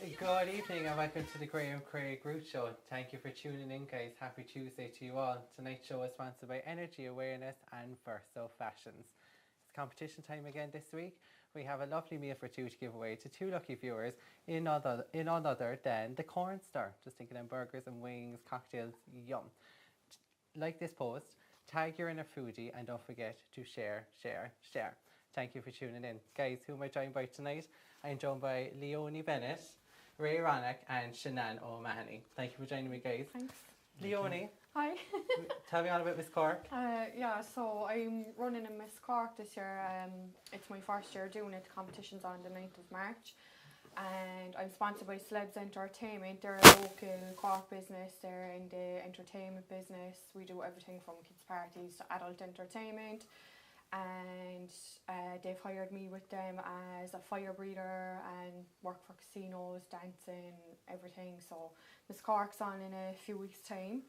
Good evening and welcome to the Graham Craig Root Show. Thank you for tuning in, guys. Happy Tuesday to you all. Tonight's show is sponsored by Energy Awareness and Verso Fashions. It's competition time again this week. We have a lovely meal for two to give away to two lucky viewers in none other than the Corn Star. Just thinking of burgers and wings, cocktails, yum. Like this post, tag your inner foodie and don't forget to share. Thank you for tuning in. Guys, who am I joined by tonight? I'm joined by Leonie Bennett, Jay Ronic and Shenan O'Mahony. Thank you for joining me, guys. Thanks. Leonie, Hi. tell me all about Miss Cork. So I'm running in Miss Cork this year. It's my first year doing it. The competition's on the 9th of March. And I'm sponsored by Celebs Entertainment. They're a local Cork business. They're in the entertainment business. We do everything from kids' parties to adult entertainment. And they've hired me with them as a fire breather and work for casinos, dancing, everything. So Miss Cork's on in a few weeks' time,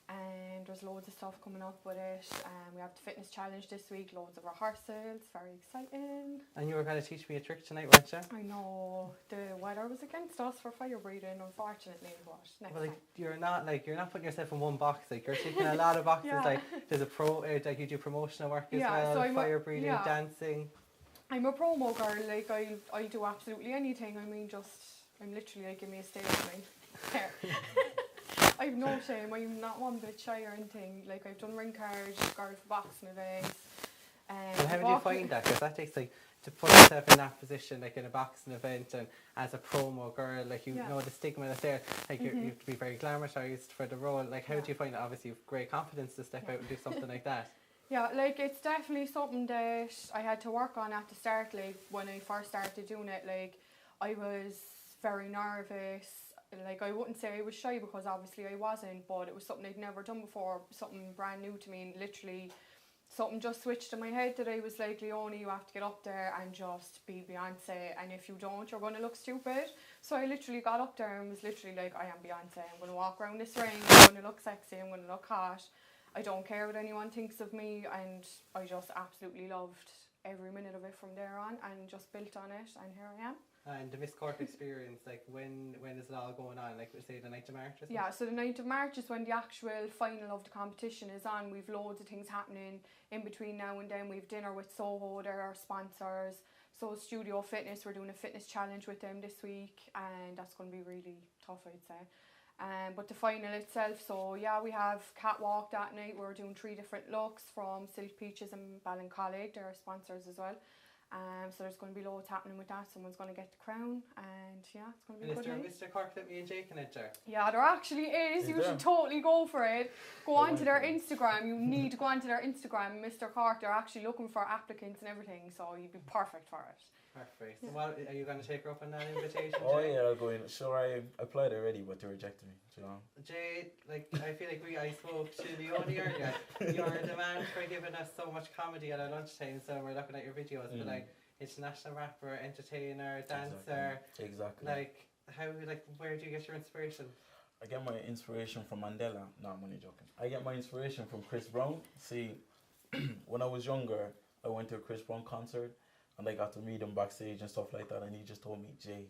and there's loads of stuff coming up with it. We have the fitness challenge this week, loads of rehearsals, very exciting. And you were going to teach me a trick tonight, weren't you? I know the weather was against us for fire breathing, unfortunately, but next Well, time. you're not putting yourself in one box. Like you're taking a lot of boxes. Yeah. Like there's a like you do promotional work as Yeah, well, so I'm fire breathing, dancing. I'm a promo girl. Like I'll do absolutely anything. I mean, I'm literally like, give me a stage name. I've no shame. I'm not one bit shy or anything. Like I've done ring cards, girl for boxing events. And how do you find that? Because that takes like to put yourself in that position, like in a boxing event and as a promo girl, like you know the stigma that's there. Like you have to be very glamorized for the role. Like how do you find it? Obviously, you have great confidence to step out and do something like that. Yeah, like it's definitely something that I had to work on at the start. Like when I first started doing it, like I was very nervous. Like I wouldn't say I was shy because obviously I wasn't, but it was something I'd never done before, something brand new to me, and literally something just switched in my head that I was like, Leonie, you have to get up there and just be Beyonce, and if you don't, you're going to look stupid. So I literally got up there and was literally like, I am Beyonce, I'm going to walk around this ring, I'm going to look sexy, I'm going to look hot. I don't care what anyone thinks of me, and I just absolutely loved every minute of it from there on and just built on it, and here I am. And the Miss Cork experience, like when is it all going on? Like we say the 9th of March or something? Yeah, so the 9th of March is when the actual final of the competition is on. We've loads of things happening in between now and then. We've dinner with Soho, they're our sponsors. So Studio Fitness, we're doing a fitness challenge with them this week, and that's going to be really tough, I'd say. But the final itself, so yeah, we have catwalk that night. We're doing 3 different looks from Silk Peaches and Ballincollig. They're our sponsors as well. So there's going to be loads happening with that. Someone's going to get the crown, and yeah, it's going to be a good night. Is there a Mr. Cork that me and Jay can enter? Yeah, there actually is. You should totally go for it. Go onto their Instagram. You need to go onto their Instagram, Mr. Cork. They're actually looking for applicants and everything, so you'd be perfect for it. Perfect. So what, are you going to take her up on that invitation, Jay? Oh yeah, I'll go in. Sure, I applied already, but they rejected me. You know. Jay, like I feel like I spoke to Leonie earlier. You're the man for giving us so much comedy at our lunchtime. So we're looking at your videos, but like international rapper, entertainer, dancer. Exactly. Like where do you get your inspiration? I get my inspiration from Mandela. No, I'm only joking. I get my inspiration from Chris Brown. See, when I was younger, I went to a Chris Brown concert. And I got to meet him backstage and stuff like that, and he just told me, Jay,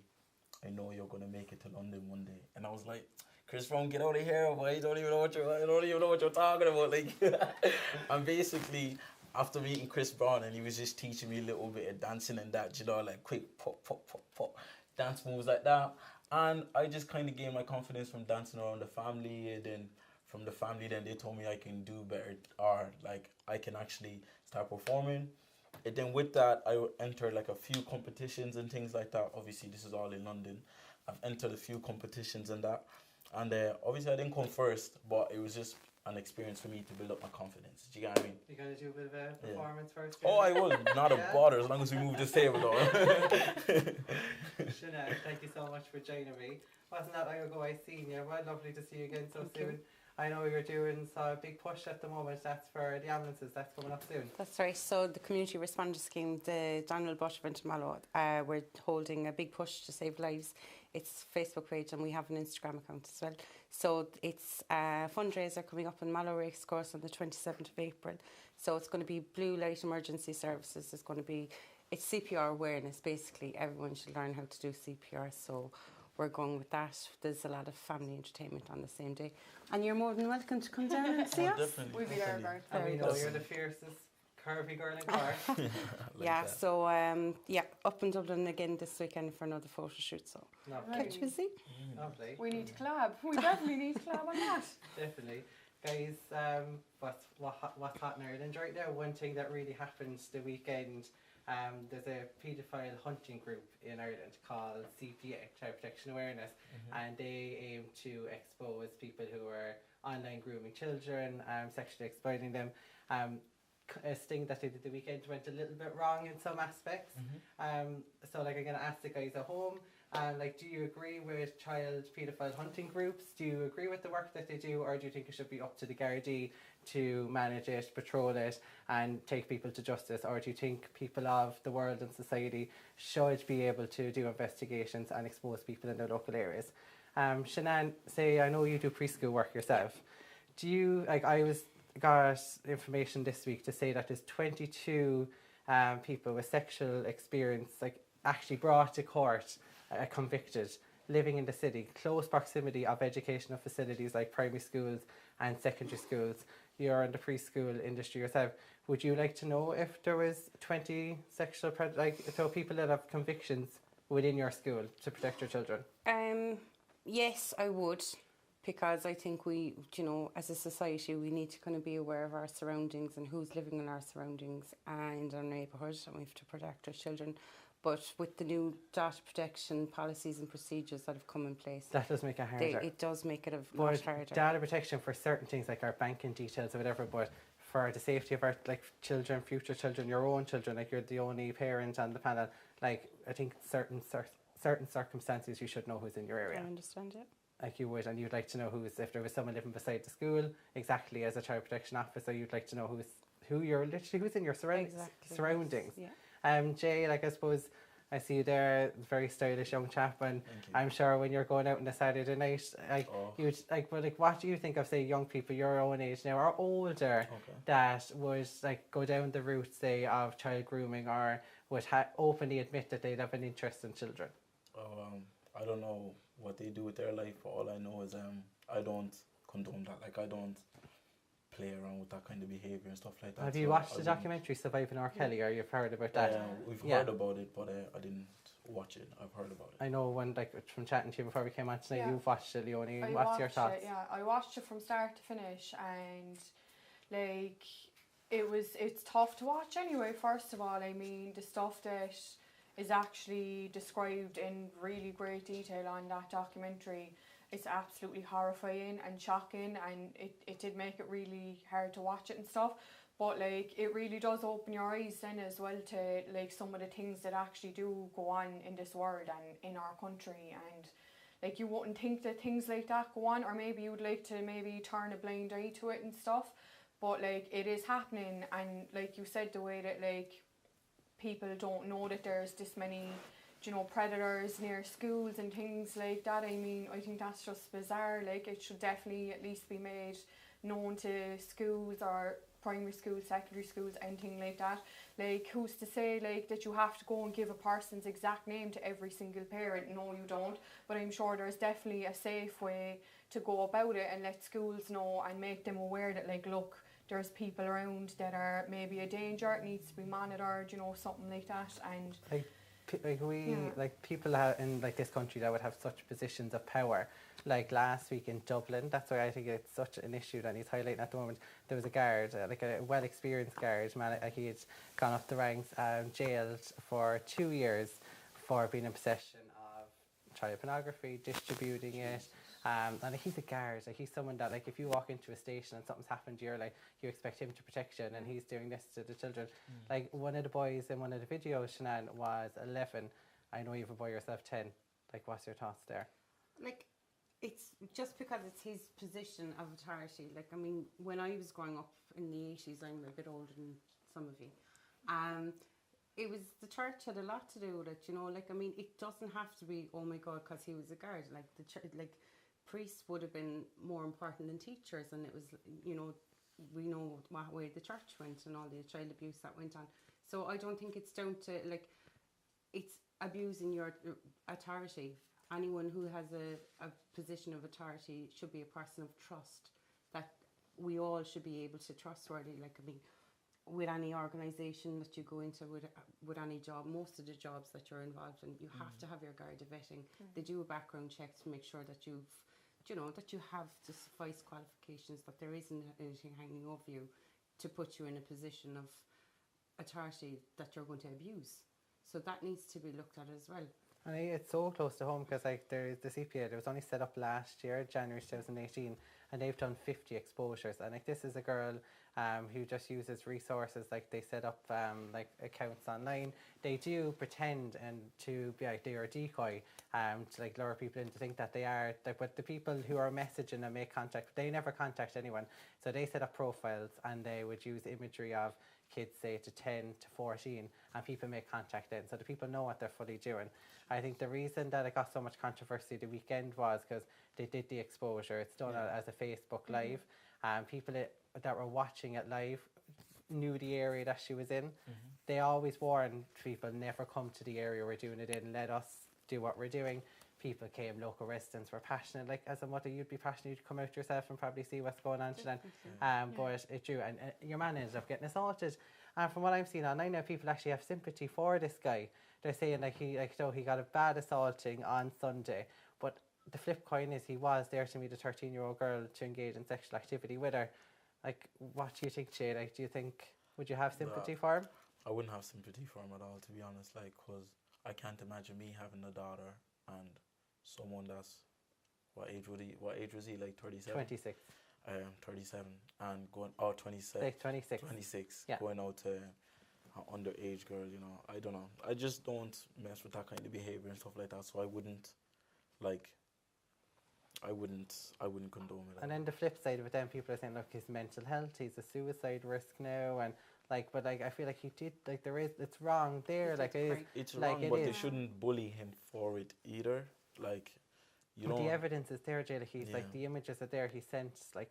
I know you're gonna make it to London one day. And I was like, Chris Brown, get out of here, boy. I don't even know what you're talking about. Like, and basically, after meeting Chris Brown, and he was just teaching me a little bit of dancing and that, you know, like quick pop, pop, pop, pop, dance moves like that. And I just kind of gained my confidence from dancing around the family, and then from the family, then they told me I can do better, or like I can actually start performing. And then with that, I entered like a few competitions and things like that. Obviously, this is all in London. I've entered a few competitions and that. And obviously, I didn't come first, but it was just an experience for me to build up my confidence. Do you get what I mean? You gotta do a bit of a performance first. Oh, I will. Not a bother as long as we move this table though. Shenan, thank you so much for joining me. Wasn't that long ago I seen you? Well, lovely to see you again so soon. I know you're doing a big push at the moment. That's for the ambulances. That's coming up soon. That's right. So the Community Responder Scheme, the Daniel Bush event in Mallow, we're holding a big push to save lives. It's a Facebook page and we have an Instagram account as well. So it's a fundraiser coming up in Mallow Racecourse on the 27th of April. So it's going to be blue light emergency services. It's CPR awareness. Basically, everyone should learn how to do CPR. So we're going with that. There's a lot of family entertainment on the same day. And you're more than welcome to come down and see us. Definitely. We'll be there, definitely. guys. And we know That's- you're the fiercest curvy girl in Cork. Like Yeah, that. so up in Dublin again this weekend for another photo shoot. So Lovely. Right. catch busy. Lovely. We need to collab. We definitely need to collab on that. Definitely. Guys, what's hot in Ireland right now? One thing that really happened the weekend, there's a paedophile hunting group in Ireland called CPA, Child Protection Awareness, and they aim to expose people who are online grooming children, sexually exploiting them. A thing that they did the weekend went a little bit wrong in some aspects. So like I'm going to ask the guys at home, like, do you agree with child paedophile hunting groups? Do you agree with the work that they do, or do you think it should be up to the Gardaí to manage it, patrol it, and take people to justice? Or do you think people of the world and society should be able to do investigations and expose people in their local areas? Shenan, say I know you do preschool work yourself. Do you, like, got information this week to say that there's 22 people with sexual experience, like, actually brought to court, convicted, living in the city, close proximity of educational facilities like primary schools and secondary schools. You're in the preschool industry yourself. Would you like to know if there was 20 so people that have convictions within your school to protect your children? Yes, I would, because I think we, as a society, we need to kind of be aware of our surroundings and who's living in our surroundings and our neighbourhood, and we have to protect our children. But with the new data protection policies and procedures that have come in place, That does make it harder. it does make it a But lot harder. data protection for certain things like our banking details or whatever, but for the safety of our children, future children, your own children, like you're the only parent on the panel, like I think certain circumstances you should know who's in your area. I understand it. Like you would, and you'd like to know if there was someone living beside the school, exactly as a child protection officer, you'd like to know who's in your surroundings. Yeah. Jay, like I suppose I see you there, very stylish young chap, and Thank you. I'm sure when you're going out on a Saturday night, you'd what do you think of, say, young people your own age now or older Okay. that would go down the route, say, of child grooming, or would openly admit that they'd have an interest in children? I don't know what they do with their life, but all I know is I don't condone that. Like, I don't play around with that kind of behaviour and stuff like that. Have you So watched I the wouldn't- documentary Surviving R. Kelly, or you've heard about that? We've Yeah. heard about it, but I didn't watch it. I've heard about it. I know when, from chatting to you before we came on tonight, Yeah. you've watched it, Leonie. I What's your watched thoughts? it, yeah, I watched it from start to finish, and like it's tough to watch anyway. First of all, I mean, the stuff that is actually described in really great detail on that documentary, it's absolutely horrifying and shocking, and it did make it really hard to watch it and stuff. But like, it really does open your eyes then as well to like some of the things that actually do go on in this world and in our country. And like, you wouldn't think that things like that go on, or maybe you would like to maybe turn a blind eye to it and stuff, but like, it is happening. And like you said, the way that like people don't know that there's this many, predators near schools and things like that, I mean, I think that's just bizarre. Like, it should definitely at least be made known to schools or primary schools, secondary schools, anything like that. Like, who's to say like that you have to go and give a person's exact name to every single parent? No, you don't. But I'm sure there's definitely a safe way to go about it and let schools know and make them aware that, like, look, there's people around that are maybe a danger, it needs to be monitored, something like that. And people in this country that would have such positions of power. Like last week in Dublin, that's why I think it's such an issue that he's highlighting at the moment. There was a guard, a well-experienced guard, man, he had gone up the ranks, jailed for 2 years for being in possession of child pornography, distributing it. And he's a guard, he's someone that, if you walk into a station and something's happened, you expect him to protect you, and he's doing this to the children. One of the boys in one of the videos, Shenan, was 11. I know you have a boy yourself, 10. What's your thoughts there? It's just because it's his position of authority. When I was growing up in the 80s, I'm a bit older than some of you. It was the church had a lot to do with it, it doesn't have to be, oh my God, because he was a guard. Priests would have been more important than teachers, and it was, we know what way the church went and all the child abuse that went on. So I don't think it's down to, it's abusing your authority. anyone who has a position of authority should be a person of trust, that we all should be able to trustworthy. Like, I mean, with any organisation that you go into, with any job, most of the jobs that you're involved in, you have to have your Garda vetting. They do a background check to make sure that that you have the suffice qualifications, that there isn't anything hanging over you to put you in a position of authority that you're going to abuse. So that needs to be looked at as well. And it's so close to home because like there's the CPA, it was only set up last year, January 2018, and they've done 50 exposures. And like this is a girl who just uses resources, like they set up like accounts online. They do pretend and to be like they are a decoy to like lure people in to think that they are, like, but the people who are messaging and make contact, they never contact anyone. So they set up profiles and they would use imagery of kids say to 10 to 14 and people make contact then, so the people know what they're fully doing. I think the reason that it got so much controversy the weekend was because they did the exposure. It's done as a Facebook live, and people that were watching it live knew the area that she was in. They always warn people, never come to the area we're doing it in, let us do what we're doing. People came, local residents were passionate. Like as a mother, you'd be passionate, you'd come out yourself and probably see what's going on, Shenan. But it drew, and your man ended up getting assaulted. And from what I'm seeing online now, people actually have sympathy for this guy. They're saying like he got a bad assaulting on Sunday, but the flip coin is he was there to meet a 13-year-old girl to engage in sexual activity with her. Like, what do you think, Jay? Like, do you think, would you have sympathy for him? I wouldn't have sympathy for him at all, to be honest. Like, cause I can't imagine me having a daughter and someone that's what age was he? Like 37? 26. 37 and going 26. Like 26. 26. Yeah. Going out to an underage girl, you know. I don't know. I just don't mess with that kind of behavior and stuff like that. So I wouldn't condone it. And then the flip side of it, then people are saying, look, his mental health, he's a suicide risk now, and like, but like I feel like he did, like there is, it's wrong there, like it is. It's like wrong, but they shouldn't bully him for it either. Like, you know. The evidence is there, Jay. Like he's like the images are there. He sent like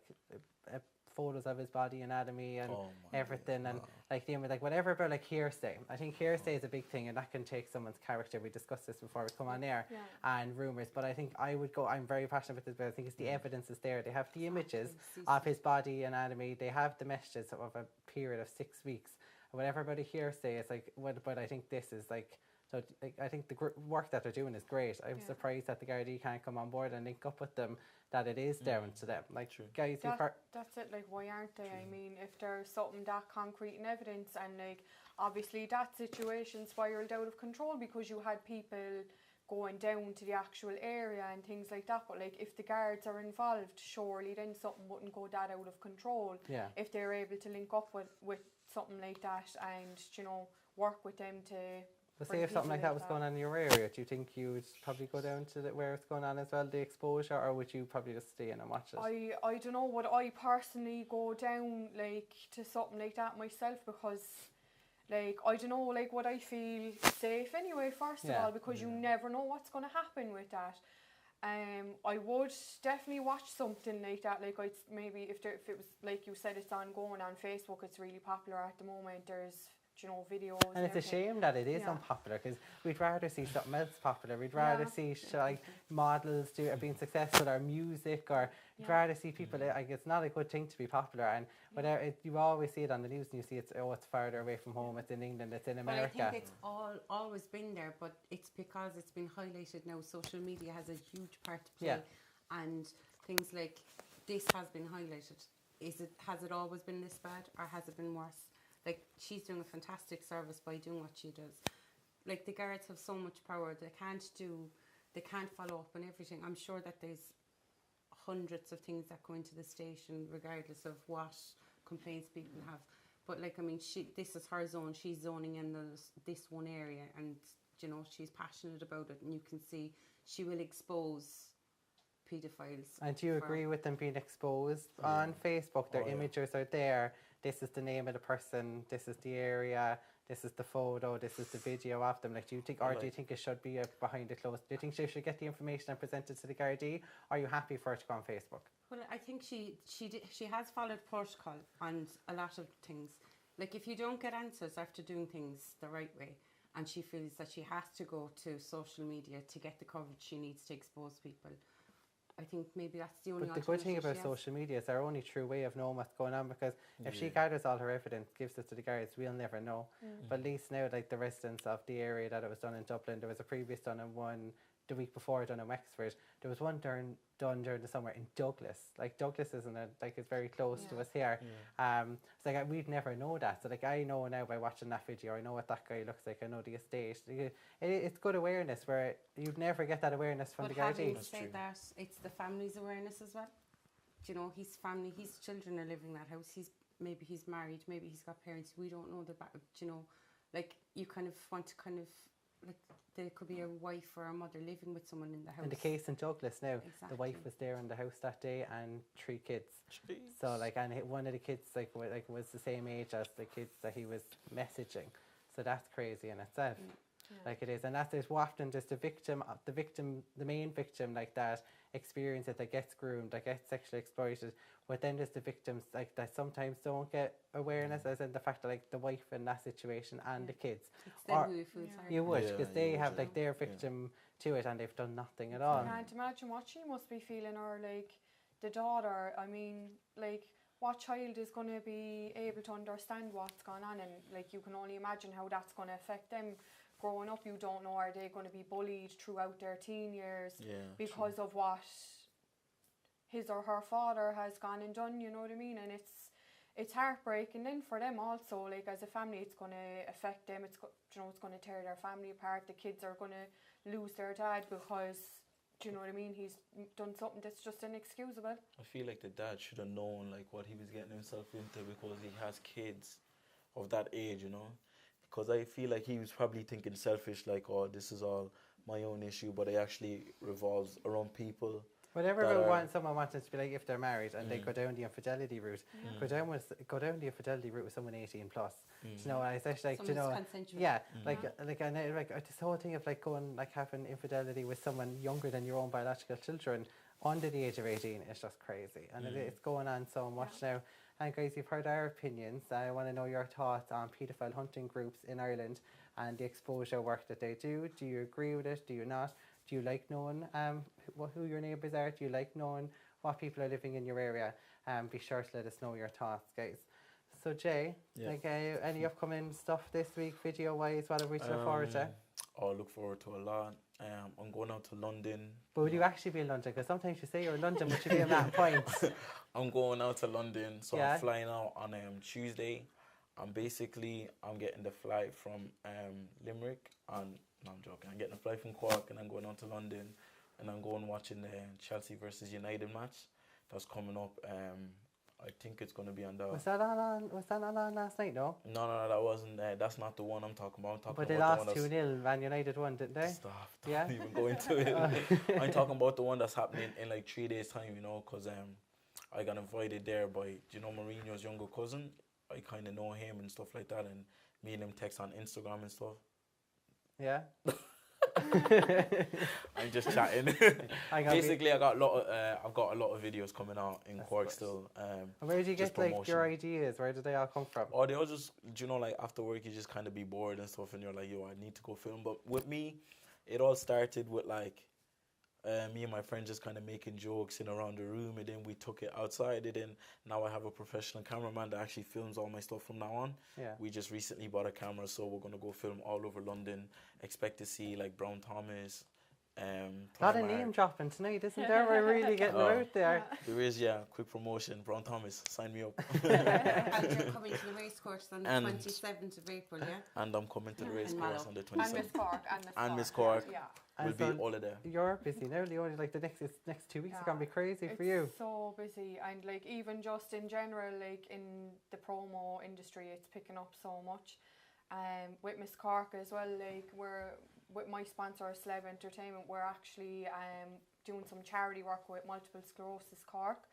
photos of his body anatomy and everything, and like the image, like whatever about like hearsay. I think hearsay is a big thing, and that can take someone's character. We discussed this before we come on air, and rumors. But I think I would go. I'm very passionate about this, but I think it's the evidence is there. They have the images of his body anatomy. They have the messages of a period of 6 weeks. Whatever about a hearsay, it's like. But I think this is like. So I think the work that they're doing is great. I'm surprised that the Gardaí can't come on board and link up with them, that it is down to them. Like, guys, that's it, like, why aren't they? I mean, if there's something that concrete in evidence, and like, obviously that situation spiraled out of control because you had people going down to the actual area and things like that. But like, if the guards are involved, surely then something wouldn't go that out of control. Yeah. If they're able to link up with something like that and, you know, work with them to... But say if something like that was going on in your area, do you think you would probably go down to where it's going on as well, the exposure, or would you probably just stay in and watch it? I don't know, would I personally go down like to something like that myself, because like, I don't know, like, would I feel safe anyway, first of all, because you never know what's going to happen with that. I would definitely watch something like that. Like, maybe if it was, like you said, it's ongoing on Facebook, it's really popular at the moment, there's, you know, videos. And it's a shame that it is unpopular, because we'd rather see something else popular. We'd rather see like models being successful, or music, or you'd rather see people. Like, it's not a good thing to be popular, and whatever you always see it on the news, and you see it's farther away from home. It's in England. It's in America. But I think it's always been there, but it's because it's been highlighted now. Social media has a huge part to play, and things like this has been highlighted. Has it always been this bad, or has it been worse? Like, she's doing a fantastic service by doing what she does. Like, the guards have so much power. They can't follow up on everything. I'm sure that there's hundreds of things that go into the station, regardless of what complaints people have. But like, I mean, this is her zone. She's zoning in this one area, and you know, she's passionate about it. And you can see she will expose paedophiles. And do you agree with them being exposed on Facebook? Their images are there. This is the name of the person, this is the area, this is the photo, this is the video of them. Like, do you think, or do you think it should be behind the closed? Do you think she should get the information and present it to the Gardaí? Or are you happy for her to go on Facebook? Well, I think she has followed protocol on a lot of things. Like, if you don't get answers after doing things the right way, and she feels that she has to go to social media to get the coverage she needs to expose people. I think maybe that's the only But the good thing alternative about she has. social media is our only true way of knowing what's going on, because if she gathers all her evidence, gives it to the guards, we'll never know. But at least now, like the residents of the area that it was done in Dublin, there was a previous done in one the week before done in Wexford. There was one done during the summer in Douglas. Like Douglas isn't it? Like it's very close to us here. It's like we'd never know that. So like I know now by watching that video, I know what that guy looks like. I know the estate. It's good awareness where you'd never get that awareness from But the Gardaí. having said that, it's the family's awareness as well. Do you know, his family, his children are living in that house. Maybe he's married, maybe he's got parents. We don't know the back. You know, like you kind of want to kind of like there could be a wife or a mother living with someone in the house. In the case in Douglas now, the Exactly. wife was there in the house that day and 3 kids. Jeez. So like, and one of the kids was the same age as the kids that he was messaging. So that's crazy in itself. Like it is, and there's often just the main victim like that experience it, that gets groomed, that gets sexually exploited. But then there's the victims like that sometimes don't get awareness, as in the fact that like the wife in that situation and the kids. It's them who you feel sorry You for. would, Yeah, because you they would, have yeah. like their victim to it, and they've done nothing at all. I can't imagine what she must be feeling, or like the daughter. I mean, like what child is going to be able to understand what's going on, and like you can only imagine how that's going to affect them growing up. You don't know, are they going to be bullied throughout their teen years because of what his or her father has gone and done, you know what I mean? And it's heartbreaking then for them also, like as a family. It's going to affect them. It's it's going to tear their family apart. The kids are going to lose their dad because, do you know what I mean, he's done something that's just inexcusable. I feel like the dad should have known like what he was getting himself into, because he has kids of that age, you know. Because I feel like he was probably thinking selfish, like, oh, this is all my own issue, but it actually revolves around people. Whatever that about are- someone wanted to be like, if they're married and they go down the infidelity route, go down the infidelity route with someone 18 plus. You know, and it's actually like, you know, Someone's consensual. yeah, like this whole thing of like going like having infidelity with someone younger than your own biological children under the age of 18 is just crazy, and it's going on so much now. And guys, you've heard our opinions. I want to know your thoughts on paedophile hunting groups in Ireland and the exposure work that they do. Do you agree with it? Do you not? Do you like knowing who your neighbours are? Do you like knowing what people are living in your area? Be sure to let us know your thoughts, guys. So Jay, like any upcoming stuff this week, video-wise? What are we to look forward to? I look forward to a lot. I'm going out to London. But will you actually be in London? Because sometimes you say you're in London, but you'll be in that point. I'm going out to London, so Yeah. I'm flying out on Tuesday. I'm getting the flight from Limerick, and no, I'm joking. I'm getting a flight from Cork, and I'm going out to London, and I'm going watching the Chelsea versus United match that's coming up. I think it's going to be on the. Was that on last night? No. No, that wasn't. That's not the one I'm talking about. I'm talking But they about lost the one 2-0. Man United won, didn't they? Stop! Yeah? Don't even go into it. I'm talking about the one that's happening in like 3 days' time. You know, because I got invited there by, do you know, Mourinho's younger cousin. I kind of know him and stuff like that, and me and him text on Instagram and stuff. Yeah. I'm just chatting. Basically, I've got a lot of videos coming out in Cork still. And where did you just get like your promotion. ideas? Where did they all come from? Or they all just, do you know, like after work, you just kind of be bored and stuff, and you're like, yo, I need to go film. But with me, it all started with like me and my friend just kind of making jokes in around the room, and then we took it outside. And then now I have a professional cameraman that actually films all my stuff from now on. Yeah. We just recently bought a camera, so we're gonna go film all over London. Expect to see like Brown Thomas. A lot of Primark. name dropping tonight, isn't there? We're really getting it out there. There is, quick promotion. Brown Thomas, sign me up. And you're coming to the race course on the And- 27th of April, yeah? And I'm coming to the race And course Mallow. on the And 27th. Miss Cork. And Miss Cork. Yeah. We'll And be so all of there. You're busy now, Leonie. Like the next 2 weeks are gonna be crazy for you. It's so busy, and like even just in general, like in the promo industry, it's picking up so much. With Miss Cork as well, like we're with my sponsor Sleb Entertainment, we're actually doing some charity work with Multiple Sclerosis Cork.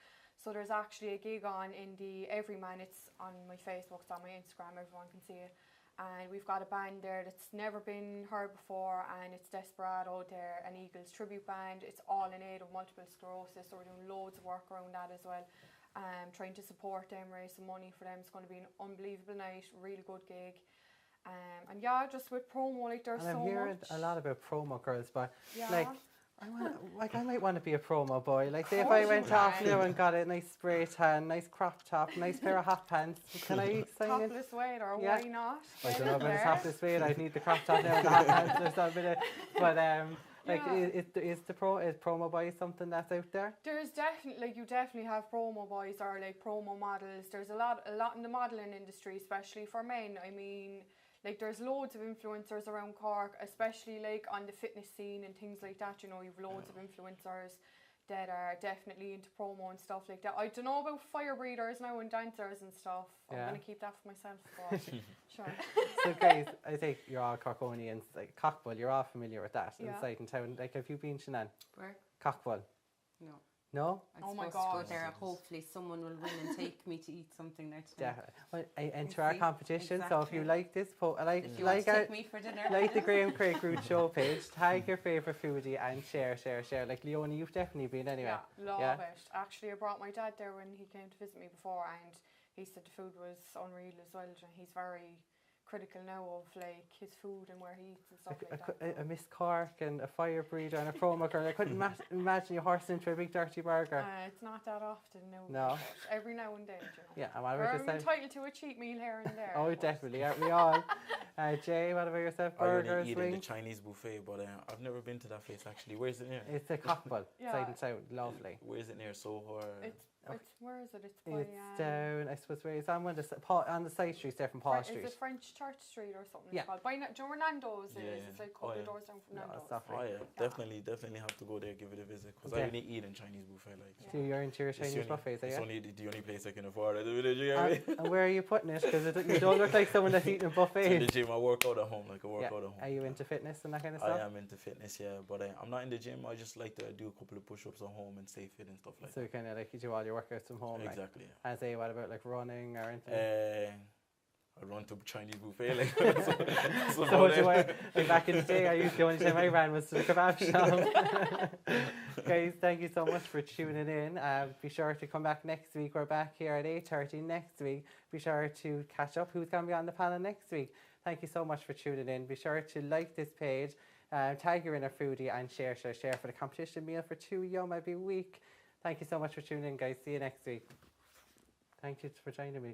So there's actually a gig on in the Everyman. It's on my Facebook, it's on my Instagram, everyone can see it. And we've got a band there that's never been heard before, and it's Desperado. They're an Eagles tribute band. It's all in aid of multiple sclerosis, so we're doing loads of work around that as well. Trying to support them, raise some money for them. It's going to be an unbelievable night, really good gig. And yeah, just with promo, like there's And so I'm hearing much. a lot about promo girls, but Yeah. like I might want to be a promo boy. Like, say if course I you went off can. now and got a nice spray tan, nice crop top, nice pair of hot pants, can I sign in? Topless weight, or Yeah. why not? I Get don't know in about a there. topless weight. I'd need the crop top now and the hot pants or something. But like, Yeah. is promo boy something that's out there? There's definitely, like, you definitely have promo boys or like promo models. There's a lot in the modelling industry, especially for men. I mean, like, there's loads of influencers around Cork, especially like on the fitness scene and things like that. You know, you've loads of influencers that are definitely into promo and stuff like that. I don't know about fire breathers now and dancers and stuff. Yeah. I'm gonna keep that for myself. But sure. So guys, I think you're all Corkonians. Like Cockbull, you're all familiar with that Yeah. inside in town. Like, have you been, Shenan? Where? Cockbull? No. No? I'm Oh my supposed to God. go there. Hopefully someone will win and take me to eat something there tonight. Yeah. Well, I enter our see. competition. So if you Exactly. like this, If you want to take me for dinner. like the Graham Craig Root Show page, tag your favourite foodie and share. Like Leonie, you've definitely been anyway. Yeah, love Yeah. it. Actually, I brought my dad there when he came to visit me before, and he said the food was unreal as well. And he's very critical now of like his food and where he eats and stuff like that. A Miss Cork and a fire breeder and a promo girl. I couldn't imagine you horsing into a big dirty burger. It's not that often, no. No. But every now and then, you know. Yeah, and what We're about yourself? entitled to a cheat meal here and there. Oh, but definitely, aren't we all? Jay, what about yourself? I Burgers, already eat in the wings? Chinese buffet, but I've never been to that place actually.Here's it near? It's a Cockbull, Yeah. side and sound, lovely. Where's it near? Soho? Or? It's where is it? It's by It's down, I suppose, where it's on one of on the side streets there from Paul Street. Is it French Church Street or something? Yeah. It's called? By do you know where Nando's Yeah, is? yeah. It's like a Oh, couple yeah. of doors down from No, Nando's. it's not Oh yeah, Yeah. definitely have to go there, give it a visit, because Okay. I only eat in Chinese buffet. Like, So you're into your it's the Chinese only- buffets, are It's you? only the only place I can afford at the village. You get me? And where are you putting it? Because you don't look like someone that's eating a In the buffet. gym, I work out at home. Like I work Yeah. out at home. Are you into fitness and that kind of I stuff? am into fitness, yeah, but I'm not in the gym. I just like to do a couple of push-ups at home and stay fit and stuff like So you kind of like you do all your workouts from home, that. like. Exactly. And say, what about like running or anything? I run to Chinese buffet like So what do I, like back in the day, I used the only time I ran was to the kebab shop. Guys, thank you so much for tuning in. Be sure to come back next week. We're back here at 8:30 next week. Be sure to catch up who's going to be on the panel next week. Thank you so much for tuning in. Be sure to like this page, tag your inner foodie and share for the competition meal for 2 yum every week. Thank you so much for tuning in, guys. See you next week. Thank you for joining me.